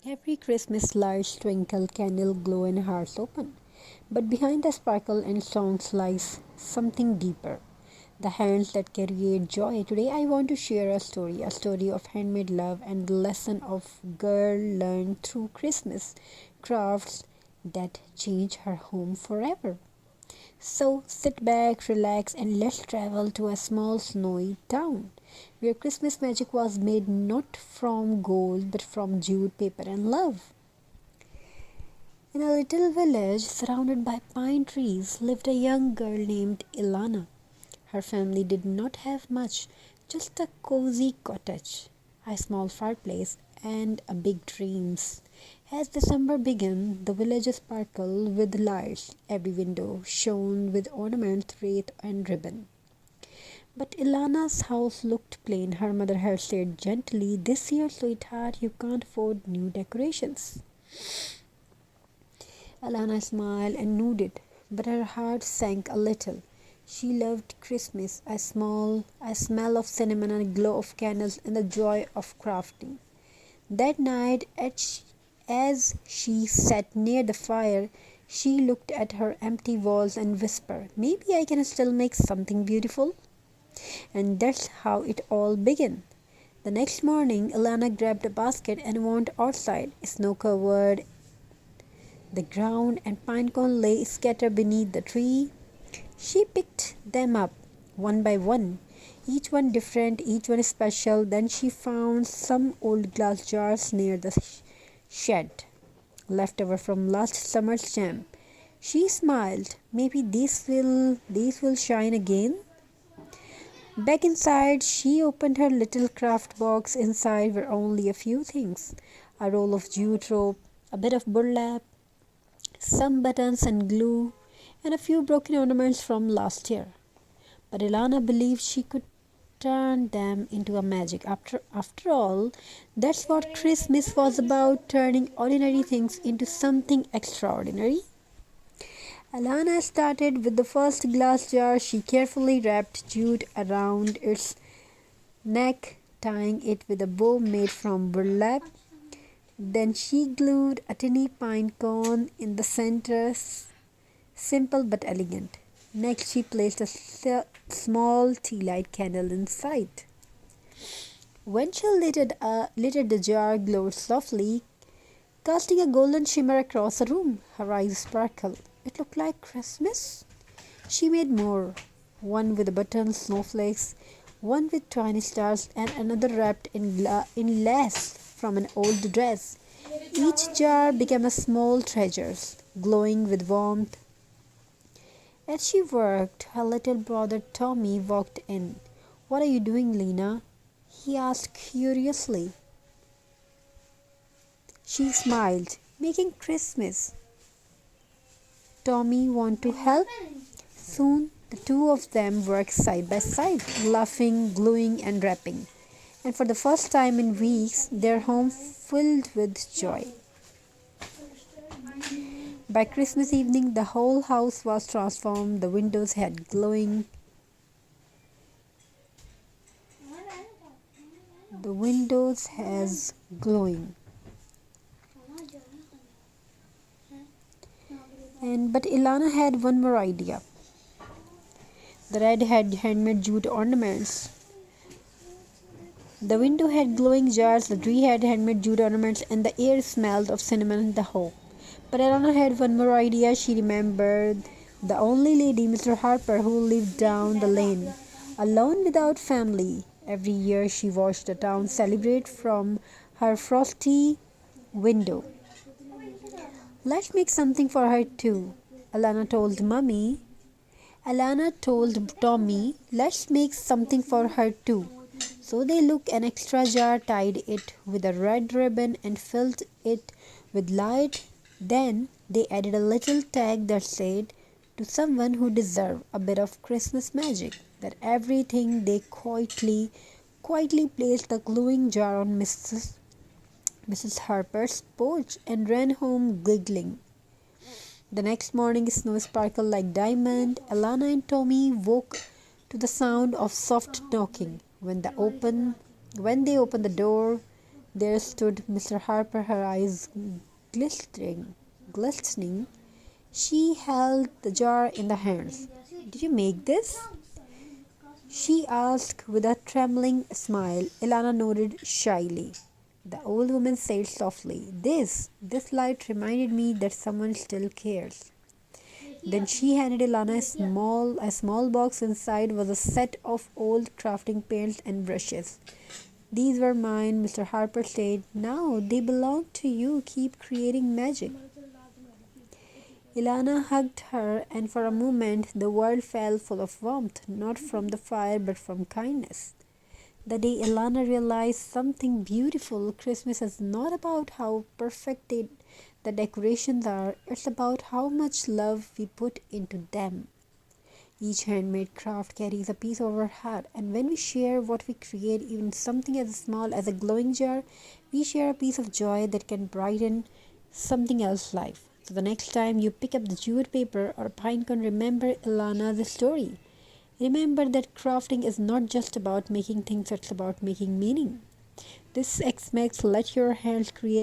Every Christmas lights twinkle, candle glow, and hearts open. But behind the sparkle and songs lies something deeper. The hands that create joy. Today I want to share a story of handmade love and the lesson of girl learned through Christmas crafts that change her home forever. So sit back, relax, and let's travel to a small snowy town where Christmas magic was made not from gold but from jute, paper, and love. In a little village surrounded by pine trees lived a young girl named Elana. Her family did not have much, just a cozy cottage, a small fireplace, and a big dreams. As December began, the village sparkled with lights. Every window shone with ornaments, wreath, and ribbon. But Ilana's house looked plain. Her mother had said gently, "This year, sweetheart, you can't afford new decorations." Ilana smiled and nodded, but her heart sank a little. She loved Christmas, a smell of cinnamon and a glow of candles and the joy of crafting. That night, as she sat near the fire, she looked at her empty walls and whispered, "Maybe I can still make something beautiful." And that's how it all began. The next morning, Ilana grabbed a basket and went outside. Snow covered the ground and pinecone lay scattered beneath the tree. She picked them up one by one, each one different, each one special. Then she found some old glass jars near the shed, left over from last summer's jam. She smiled. Maybe these will shine again. Back inside, she opened her little craft box. Inside were only a few things: a roll of jute rope, a bit of burlap, some buttons and glue, and a few broken ornaments from last year. But Ilana believed she could turn them into a magic. After all, that's what Christmas was about, turning ordinary things into something extraordinary. Alana started with the first glass jar. She carefully wrapped jute around its neck, tying it with a bow made from burlap. Then she glued a tiny pine cone in the center, simple but elegant. Next, she placed a small tea light candle inside. When she lit the jar glowed softly, casting a golden shimmer across the room. Her eyes sparkled. It looked like Christmas. She made more, one with buttons, snowflakes, one with tiny stars, and another wrapped in lace from an old dress. Each jar became a small treasure, glowing with warmth. As she worked, her little brother Tommy walked in. "What are you doing, Lena?" he asked curiously. She smiled. "Making Christmas." Tommy want to help? Soon the two of them worked side by side, laughing, gluing, and wrapping. And for the first time in weeks, their home filled with joy. By Christmas evening, the whole house was transformed. The windows had glowing. The windows has glowing. But Ilana had one more idea. The red had handmade jute ornaments. The window had glowing jars, the tree had handmade jute ornaments, and the air smelled of cinnamon and the hope. But Elana had one more idea. She remembered the only lady, Mr. Harper, who lived down the lane, alone without family. Every year she watched the town celebrate from her frosty window. "Let's make something for her too," Alana told Mummy. Alana told Tommy, "Let's make something for her too." So they took an extra jar, tied it with a red ribbon, and filled it with light. Then they added a little tag that said, "To someone who deserves a bit of Christmas magic." That everything they quietly placed the glowing jar on Mrs. Harper's porch and ran home giggling. The next morning, snow sparkled like diamond. Alana and Tommy woke to the sound of soft knocking. When they opened the door, There stood Mr. Harper, her eyes glistening. glistening. She held the jar in the hands. Did you make this? She asked with a trembling smile. Elana nodded shyly. The old woman said softly, This light reminded me that someone still cares. Then she handed Elana a small box. Inside was a set of old crafting paints and brushes. These were mine, Mr. Harper said. Now they belong to you. Keep creating magic. Elana hugged her, and for a moment the world felt full of warmth, not from the fire but from kindness. The day Elana realized something beautiful, Christmas is not about how perfect the decorations are, it's about how much love we put into them. Each handmade craft carries a piece of our heart, and when we share what we create, even something as small as a glowing jar, we share a piece of joy that can brighten something else's life. So the next time you pick up the jute paper or pinecone, remember Ilana's story. Remember that crafting is not just about making things, it's about making meaning. This X Max let your hands create